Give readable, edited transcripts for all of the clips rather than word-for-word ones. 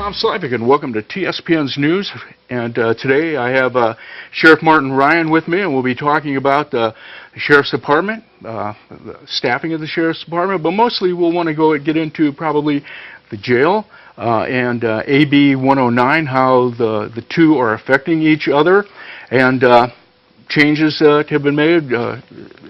Tom Slavik, and welcome to TSPN's News. And today I have Sheriff Martin Ryan with me, and we'll be talking about the Sheriff's Department, the staffing of the Sheriff's Department, but mostly we'll want to get into probably the jail and AB109, how the two are affecting each other, and changes have been made. The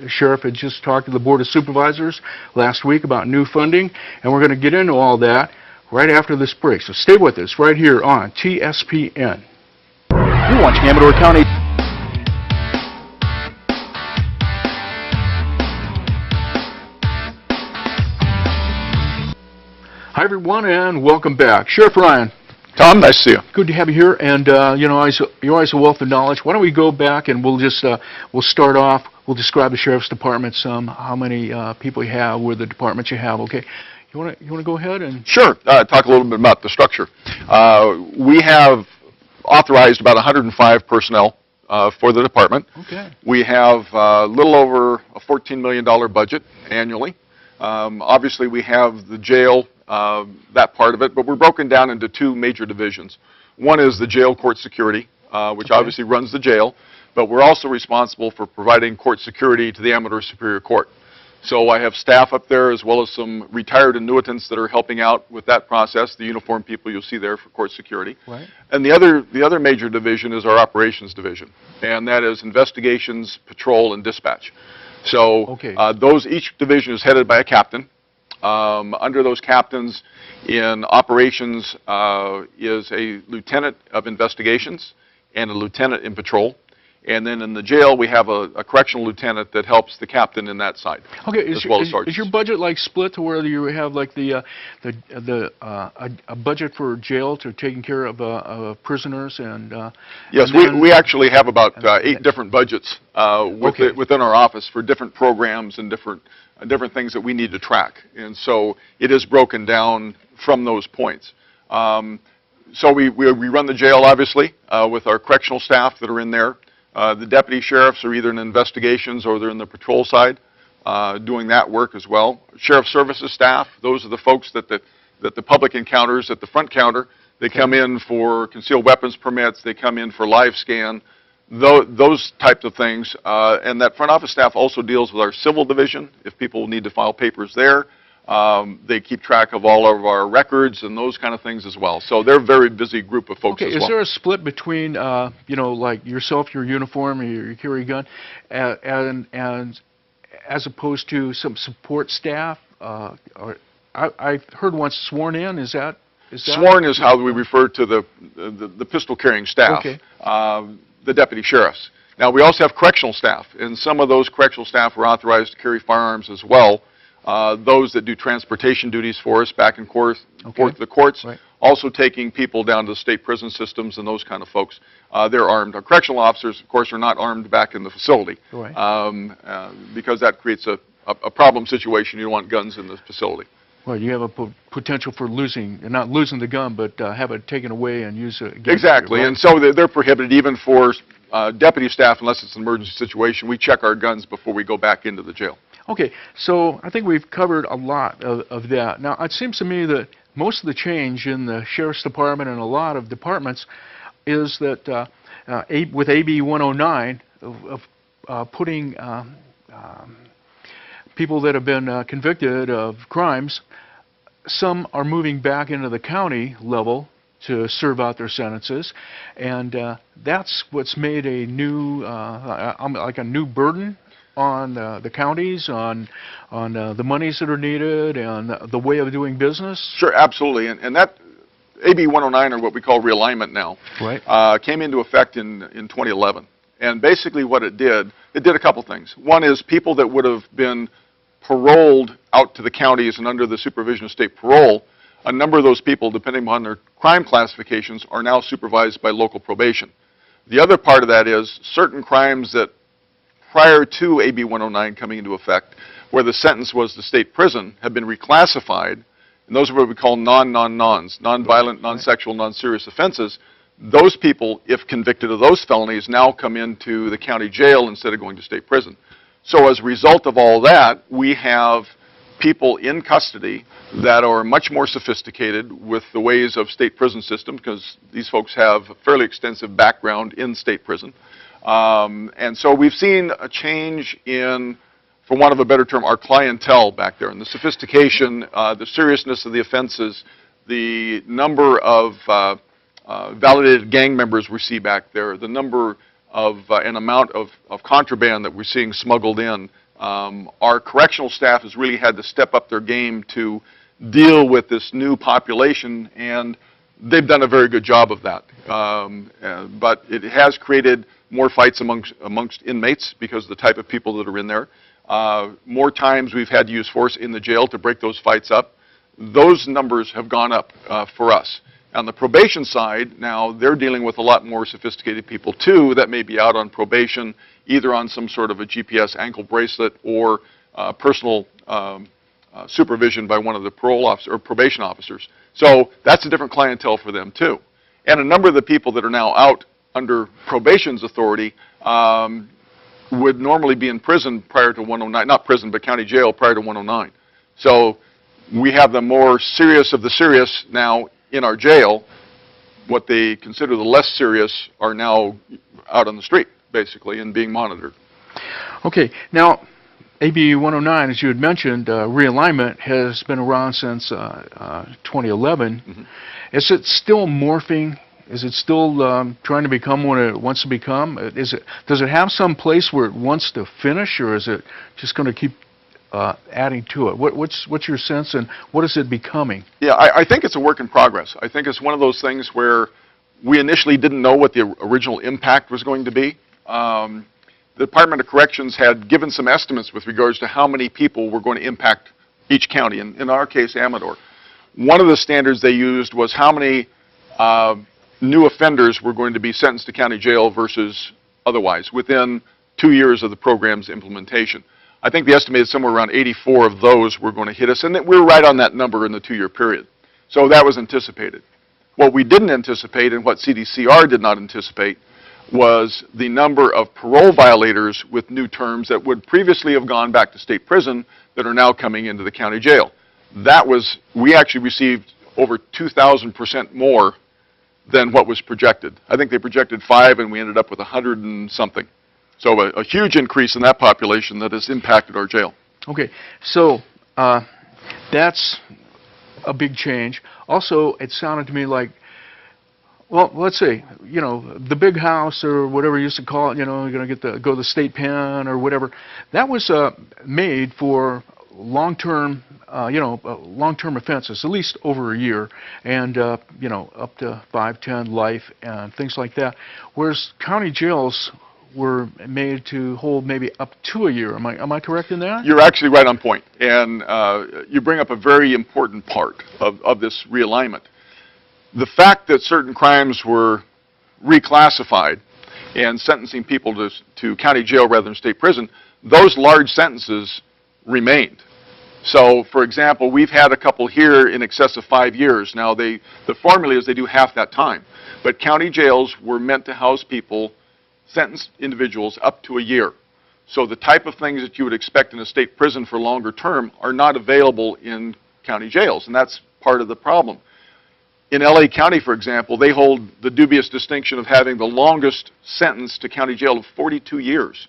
Sheriff had just talked to the Board of Supervisors last week about new funding, and we're going to get into all that right after this break. So stay with us right here on TSPN. You're watching Amador County. Hi everyone, and welcome back. Sheriff Ryan. Tom, nice to see you. Good to have you here, and you're always a wealth of knowledge. Why don't we go back and we'll just we'll start off. We'll describe the Sheriff's Department some, how many people you have, where the departments you have. Okay, you want to go ahead and sure talk a little bit about the structure. We have authorized about 105 personnel for the department. Okay. We have a little over a $14 million budget annually. Obviously, we have the jail. That part of it, but we're broken down into two major divisions. One is the jail court security, which obviously runs the jail, but we're also responsible for providing court security to the Amador Superior Court. So I have staff up there as well as some retired annuitants that are helping out with that process, the uniformed people you'll see there for court security. Right. And the other major division is our operations division, and that is investigations, patrol, and dispatch. So each division is headed by a captain. Under those captains in operations is a lieutenant of investigations and a lieutenant in patrol. And then in the jail, we have a correctional lieutenant that helps the captain in that side. Okay, is your budget like split to where you have like a budget for jail to taking care of prisoners and? Yes, we actually have about 8 different budgets within our office for different programs and different things that we need to track, and so it is broken down from those points. So we run the jail obviously with our correctional staff that are in there. The deputy sheriffs are either in investigations or they're in the patrol side doing that work as well. Sheriff services staff, those are the folks that the public encounters at the front counter. They come in for concealed weapons permits, they come in for live scan, those types of things. And that front office staff also deals with our civil division if people need to file papers there. They keep track of all of our records and those kind of things as well. So they're a very busy group of folks as well. Is there a split between, like yourself, your uniform, your carry gun, and as opposed to some support staff? I heard once sworn in. Is that sworn is how we refer to the pistol carrying staff. Okay. The deputy sheriffs. Now we also have correctional staff, and some of those correctional staff are authorized to carry firearms as well. Those that do transportation duties for us back and forth to the courts, right. Also taking people down to the state prison systems and those kind of folks. They're armed. Our correctional officers, of course, are not armed back in the facility, right. Because that creates a problem situation. You don't want guns in the facility. Well, you have a potential for not losing the gun, but have it taken away and use it against exactly, you, right? And so they're prohibited even for deputy staff unless it's an emergency situation. We check our guns before we go back into the jail. Okay, so I think we've covered a lot of that. Now, it seems to me that most of the change in the Sheriff's Department and a lot of departments is that with AB 109 of putting people that have been convicted of crimes, some are moving back into the county level to serve out their sentences, and that's what's made a new, like a new burden on the counties, on the monies that are needed, and the way of doing business. Sure, absolutely, and that AB 109, or what we call Realignment now, right. Came into effect in 2011, and basically what it did a couple things. One is people that would have been paroled out to the counties and under the supervision of state parole, a number of those people, depending on their crime classifications, are now supervised by local probation. The other part of that is certain crimes that prior to AB 109 coming into effect, where the sentence was to state prison, have been reclassified, and those are what we call non-violent, non-sexual, non-serious offenses. Those people, if convicted of those felonies, now come into the county jail instead of going to state prison. So as a result of all that, we have people in custody that are much more sophisticated with the ways of state prison system, because these folks have a fairly extensive background in state prison. And so we've seen a change in, for want of a better term, our clientele back there, and the sophistication, the seriousness of the offenses, the number of validated gang members we see back there, the number of and amount of contraband that we're seeing smuggled in. Our correctional staff has really had to step up their game to deal with this new population, and they've done a very good job of that. But it has created more fights amongst inmates because of the type of people that are in there. More times we've had to use force in the jail to break those fights up. Those numbers have gone up for us. On the probation side, now they're dealing with a lot more sophisticated people too that may be out on probation, either on some sort of a GPS ankle bracelet or personal supervision by one of the parole officers or probation officers. So that's a different clientele for them too. And a number of the people that are now out under probation's authority would normally be in prison prior to 109, not prison, but county jail prior to 109. So we have the more serious of the serious now in our jail. What they consider the less serious are now out on the street, basically, and being monitored. Okay, now AB109, as you had mentioned, Realignment has been around since 2011. Mm-hmm. Is it still morphing? Is it still trying to become what it wants to become? Does it have some place where it wants to finish, or is it just going to keep adding to it? What's your sense, and what is it becoming? Yeah, I think it's a work in progress. I think it's one of those things where we initially didn't know what the original impact was going to be. The Department of Corrections had given some estimates with regards to how many people were going to impact each county, and in our case, Amador. One of the standards they used was how many new offenders were going to be sentenced to county jail versus otherwise within 2 years of the program's implementation. I think the estimate is somewhere around 84 of those were going to hit us, and that we're right on that number in the 2-year period. So that was anticipated. What we didn't anticipate, and what CDCR did not anticipate, was the number of parole violators with new terms that would previously have gone back to state prison that are now coming into the county jail. That was, we actually received over 2,000% more than what was projected. I think they projected 5, and we ended up with 100 and something. So a huge increase in that population that has impacted our jail. Okay, so that's a big change. Also, it sounded to me like, well, let's say, you know, the big house or whatever you used to call it, you know, you're going to go to the state pen or whatever. That was made for long-term, long-term offenses, at least over a year, and you know, up to 5, 10, life, and things like that. Whereas county jails were made to hold maybe up to a year. Am I correct in that? You're actually right on point, and you bring up a very important part of this realignment. The fact that certain crimes were reclassified and sentencing people to county jail rather than state prison, those large sentences remained. So, for example, we've had a couple here in excess of 5 years. Now, the formula is they do half that time. But county jails were meant to house people, sentenced individuals, up to a year. So the type of things that you would expect in a state prison for longer term are not available in county jails, and that's part of the problem. In LA County, for example, they hold the dubious distinction of having the longest sentence to county jail of 42 years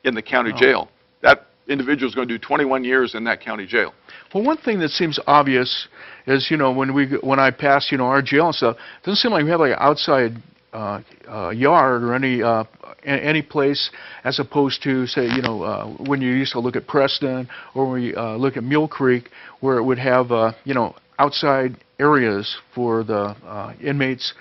in the county jail. That individual is going to do 21 years in that county jail. Well, one thing that seems obvious is, you know, when I pass, you know, our jail and stuff, it doesn't seem like we have like an outside yard or any place, as opposed to, say, you know, when you used to look at Preston or when you look at Mule Creek, where it would have, you know, outside areas for the inmates,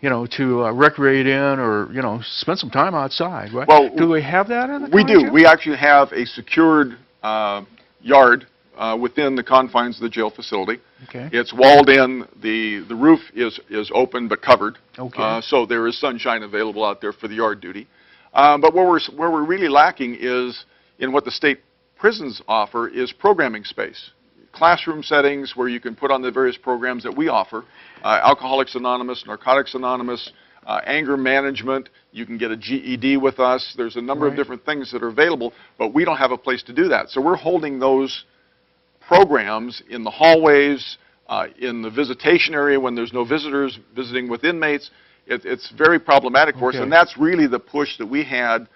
you know, to recreate in or, you know, spend some time outside, right? Well, do we have that in the We do. jail? We actually have a secured yard within the confines of the jail facility. Okay. It's walled in. The roof is open but covered. Okay. So there is sunshine available out there for the yard duty. But where we're really lacking is in what the state prisons offer is programming space. Classroom settings where you can put on the various programs that we offer. Alcoholics Anonymous, Narcotics Anonymous, anger management. You can get a GED with us. There's a number of different things that are available, but we don't have a place to do that. So we're holding those programs in the hallways, in the visitation area when there's no visitors visiting with inmates. It's very problematic for us, and that's really the push that we had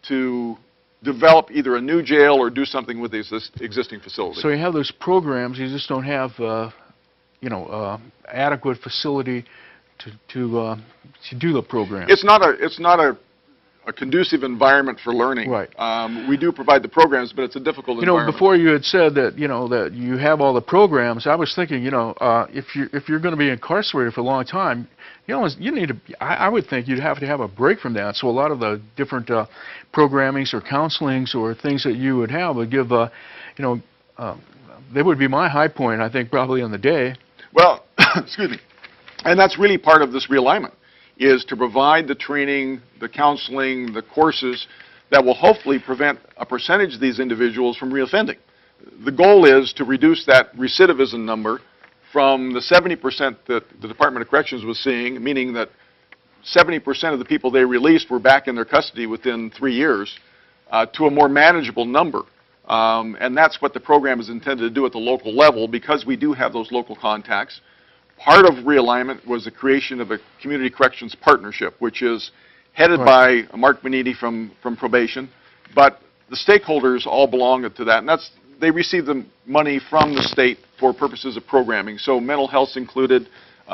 to develop either a new jail or do something with the existing facility. So you have those programs, you just don't have, adequate facility to do the program. It's not a conducive environment for learning. Right. We do provide the programs, but it's a difficult environment. Before you had said that, that you have all the programs, I was thinking, if you're going to be incarcerated for a long time, you need to, I would think you'd have to have a break from that. So a lot of the different programmings or counselings or things that you would have would give, they would be my high point, I think, probably on the day. Well, excuse me. And that's really part of this realignment, is to provide the training, the counseling, the courses that will hopefully prevent a percentage of these individuals from reoffending. The goal is to reduce that recidivism number from the 70% that the Department of Corrections was seeing, meaning that 70% of the people they released were back in their custody within 3 years, to a more manageable number. And that's what the program is intended to do at the local level, because we do have those local contacts. Part of realignment was the creation of a community corrections partnership, which is headed by Mark Beniti from probation, but the stakeholders all belong to that, and they receive the money from the state for purposes of programming. So mental health's included,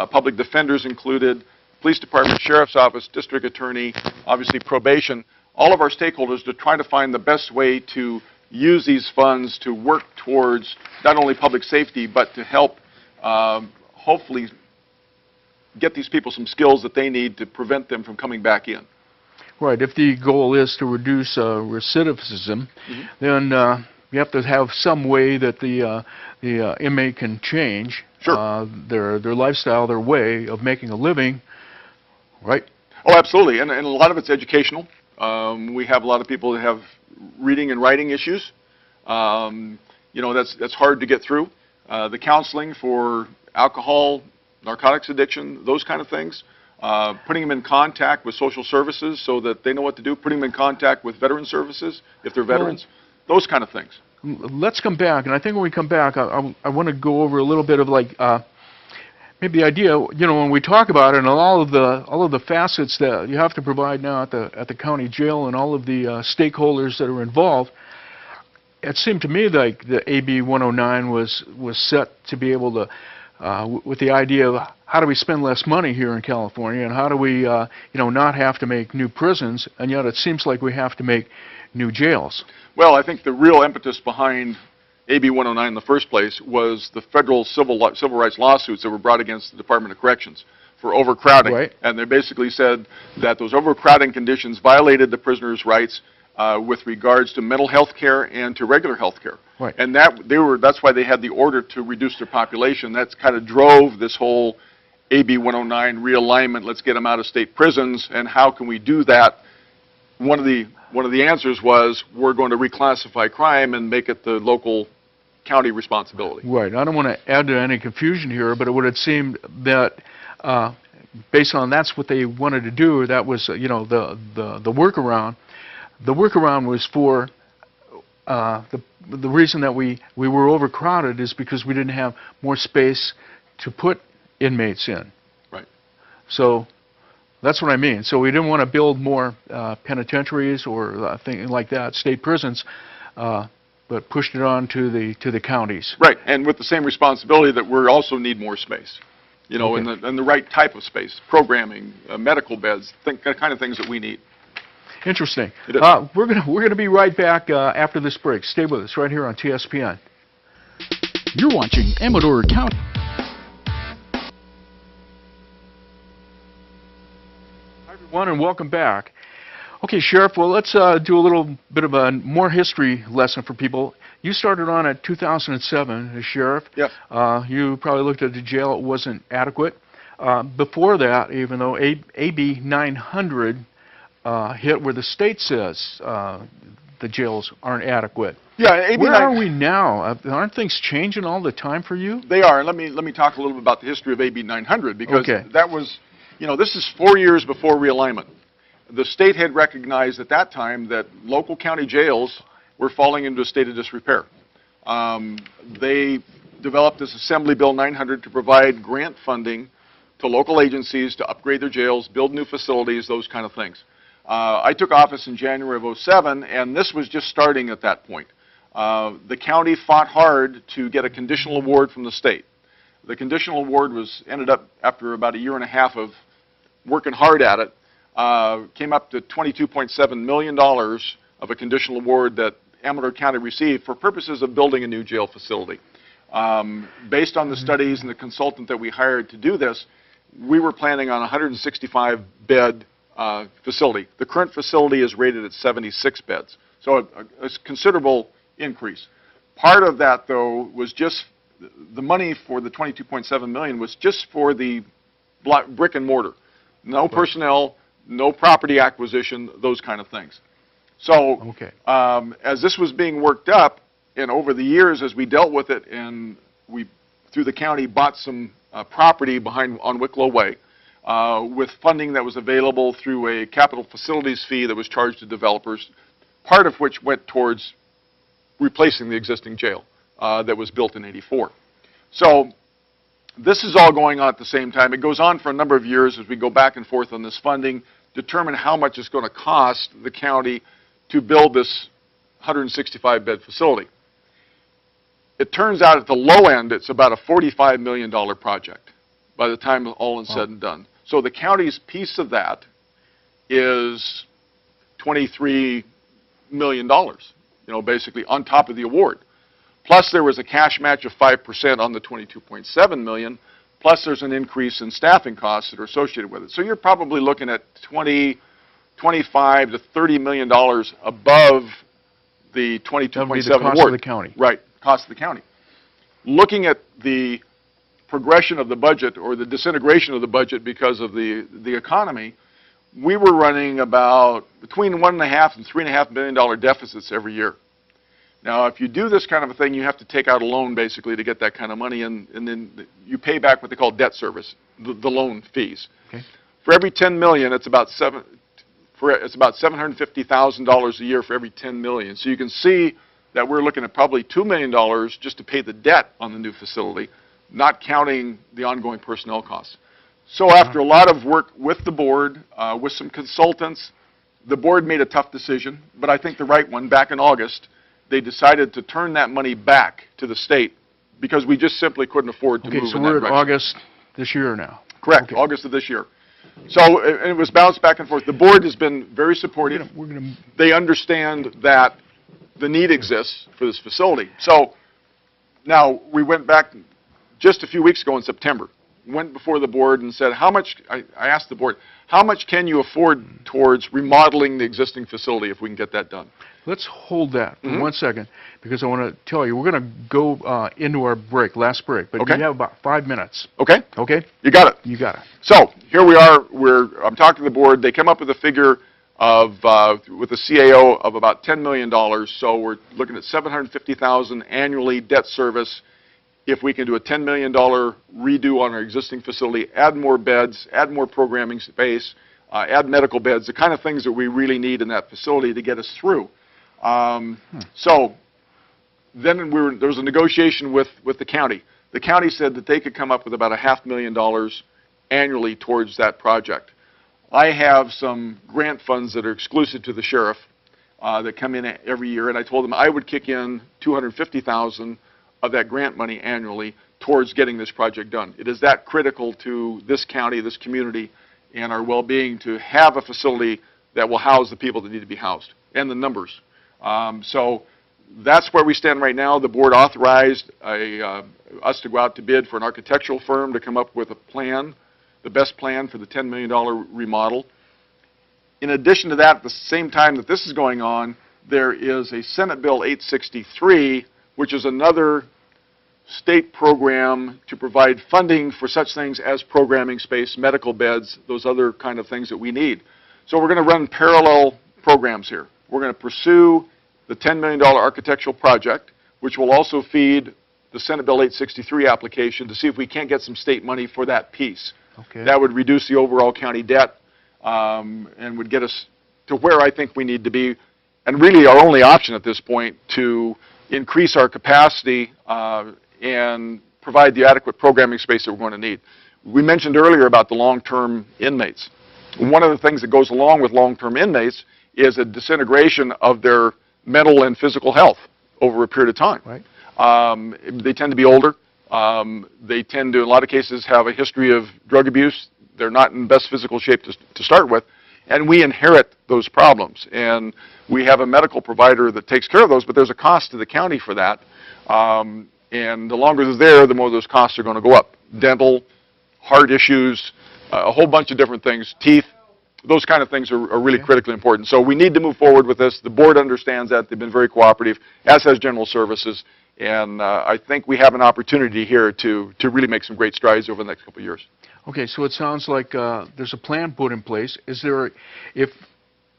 public defenders included, police department, sheriff's office, district attorney, obviously probation, all of our stakeholders to try to find the best way to use these funds to work towards not only public safety, but to help hopefully get these people some skills that they need to prevent them from coming back in. Right. If the goal is to reduce recidivism, then you have to have some way that the inmate can change their lifestyle, their way of making a living, right? Oh, absolutely. And a lot of it's educational. We have a lot of people that have reading and writing issues. That's hard to get through. The counseling for alcohol, narcotics addiction, those kind of things. Putting them in contact with social services so that they know what to do. Putting them in contact with veteran services if they're veterans. Those kind of things. Let's come back, and I think when we come back, I want to go over a little bit of maybe the idea, when we talk about it and all of the facets that you have to provide now at the county jail and all of the stakeholders that are involved. It seemed to me like the AB109 was set to be able to, with the idea of how do we spend less money here in California, and how do we, not have to make new prisons, and yet it seems like we have to make new jails. Well, I think the real impetus behind AB109 in the first place was the federal civil rights lawsuits that were brought against the Department of Corrections for overcrowding. Right. And they basically said that those overcrowding conditions violated the prisoners' rights with regards to mental health care and to regular health care. Right. And that's why they had the order to reduce their population. That's kind of drove this whole AB109 realignment. Let's get them out of state prisons, and how can we do that? One of the answers was, we're going to reclassify crime and make it the local county responsibility. Right. I don't want to add to any confusion here, but it would have seemed that based on that's what they wanted to do, that was the workaround. The workaround was for the reason that we were overcrowded is because we didn't have more space to put inmates in. Right. So that's what I mean. So we didn't want to build more penitentiaries or things like that, state prisons, but pushed it on to the counties. Right, and with the same responsibility that we also need more space, and the right type of space, programming, medical beds, the kind of things that we need. Interesting. We're gonna be right back after this break. Stay with us right here on TSPN. You're watching Amador County. Hi everyone, and welcome back. Okay, Sheriff. Well, let's do a little bit of a more history lesson for people. You started on at 2007 as sheriff. Yep. You probably looked at the jail; it wasn't adequate. Before that, even though AB 900 hit where the state says the jails aren't adequate. Yeah, AB Where are we now? Aren't things changing all the time for you? They are. And let me talk a little bit about the history of AB 900, because that was, this is 4 years before realignment. The state had recognized at that time that local county jails were falling into a state of disrepair. They developed this Assembly Bill 900 to provide grant funding to local agencies to upgrade their jails, build new facilities, those kind of things. I took office in January of '07, and this was just starting at that point. The county fought hard to get a conditional award from the state. The conditional award ended up, after about a year and a half of working hard at it, came up to $22.7 million of a conditional award that Amador County received for purposes of building a new jail facility. Based on the studies and the consultant that we hired to do this, we were planning on a 165-bed facility. The current facility is rated at 76 beds, so a considerable increase. Part of that, though, was just the money for the $22.7 million was just for the brick and mortar. No personnel, no property acquisition, those kind of things. So as this was being worked up, and over the years as we dealt with it, and we, through the county, bought some property on Wicklow Way with funding that was available through a capital facilities fee that was charged to developers, part of which went towards replacing the existing jail that was built in '84. So this is all going on at the same time. It goes on for a number of years as we go back and forth on this funding, determine how much it's going to cost the county to build this 165-bed facility. It turns out at the low end, it's about a $45 million project by the time all is said and done. So the county's piece of that is $23 million, basically on top of the award. Plus there was a cash match of 5% on the $22.7 million, plus there's an increase in staffing costs that are associated with it. So you're probably looking at $25 to $30 million above the $22.7 award. The cost of the county. Right, cost of the county. Looking at the progression of the budget or the disintegration of the budget because of the economy, we were running about between $1.5 and $3.5 million deficits every year. Now, if you do this kind of a thing, you have to take out a loan basically to get that kind of money, and then you pay back what they call debt service, the loan fees. Okay. For every $10 million, it's about $750,000 a year for every $10 million. So you can see that we're looking at probably $2 million just to pay the debt on the new facility, not counting the ongoing personnel costs. So after a lot of work with the board, with some consultants, the board made a tough decision, but I think the right one. Back in August, they decided to turn that money back to the state because we just simply couldn't afford to move in that direction. Okay, so we're at August this year now? Correct, okay. August of this year. So and it was bounced back and forth. The board has been very supportive. They understand that the need exists for this facility. So now we went back just a few weeks ago in September, went before the board and said, how much, I asked the board, how much can you afford towards remodeling the existing facility if we can get that done? Let's hold that for 1 second, because I want to tell you, we're going to go into our break, last break, but we have about 5 minutes. Okay. Okay? You got it. You got it. So here we are. I'm talking to the board. They came up with a figure of, with a CAO of about $10 million. So we're looking at $750,000 annually debt service. If we can do a $10 million redo on our existing facility, add more beds, add more programming space, add medical beds, the kind of things that we really need in that facility to get us through. So then there was a negotiation with the county. The county said that they could come up with about $500,000 annually towards that project. I have some grant funds that are exclusive to the sheriff that come in every year, and I told them I would kick in $250,000 of that grant money annually towards getting this project done. It is that critical to this county, this community, and our well-being to have a facility that will house the people that need to be housed, and the numbers. So that's where we stand right now. The board authorized us to go out to bid for an architectural firm to come up with a plan, the best plan for the $10 million remodel. In addition to that, at the same time that this is going on, there is a Senate Bill 863, which is another state program to provide funding for such things as programming space, medical beds, those other kind of things that we need. So we're going to run parallel programs here. We're going to pursue the $10 million architectural project, which will also feed the Senate Bill 863 application to see if we can't get some state money for that piece. Okay. That would reduce the overall county debt and would get us to where I think we need to be, and really our only option at this point to increase our capacity and provide the adequate programming space that we're going to need. We mentioned earlier about the long-term inmates. One of the things that goes along with long-term inmates is a disintegration of their mental and physical health over a period of time. Right. They tend to be older. They tend to, in a lot of cases, have a history of drug abuse. They're not in best physical shape to start with, and we inherit those problems. And we have a medical provider that takes care of those, but there's a cost to the county for that. And the longer they're there, the more those costs are going to go up. Dental, heart issues, a whole bunch of different things, teeth, those kind of things are really critically important. So we need to move forward with this. The board understands that. They've been very cooperative, as has General Services. And I think we have an opportunity here to really make some great strides over the next couple of years. Okay, so it sounds like there's a plan put in place. Is there, if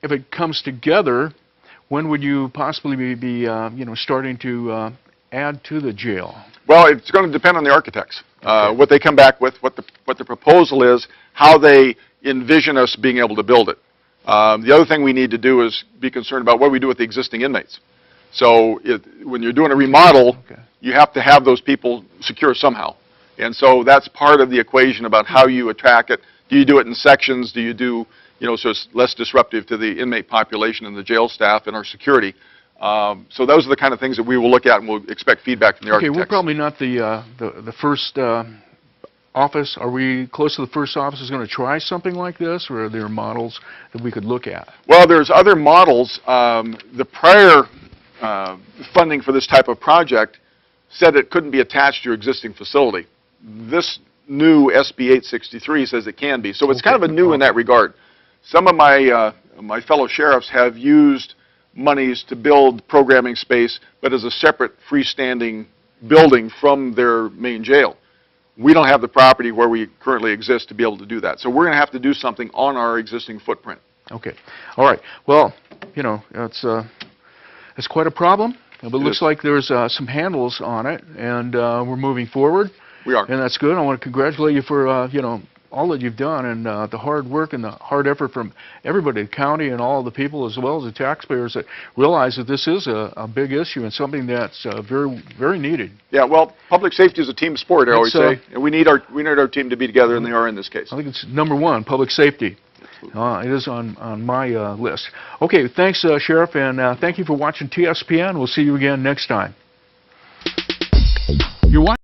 it comes together, when would you possibly be starting to add to the jail? Well, it's going to depend on the architects, what they come back with, what the proposal is, how they envision us being able to build it. The other thing we need to do is be concerned about what we do with the existing inmates. So when you're doing a remodel, you have to have those people secure somehow. And so that's part of the equation about how you attack it. Do you do it in sections? Do you do, so it's less disruptive to the inmate population and the jail staff and our security? So those are the kind of things that we will look at, and we'll expect feedback from the architects. Okay, we're probably not the first office. Are we close to the first office is going to try something like this, or are there models that we could look at? Well, there's other models. The prior funding for this type of project said it couldn't be attached to your existing facility. This new SB 863 says it can be. So it's kind of a new in that regard. Some of my fellow sheriffs have used monies to build programming space, but as a separate freestanding building from their main jail. We don't have the property where we currently exist to be able to do that. So we're going to have to do something on our existing footprint. Okay. All right. Well, it's quite a problem, but it looks like there's some handles on it, and we're moving forward. We are. And that's good. I want to congratulate you for, all that you've done and the hard work and the hard effort from everybody, the county and all the people, as well as the taxpayers that realize that this is a big issue and something that's very, very needed. Yeah, well, public safety is a team sport, I always say, and we need our team to be together, and they are in this case. I think it's #1, public safety. It is on my list. Okay, thanks, Sheriff, and thank you for watching TSPN. We'll see you again next time. You're watching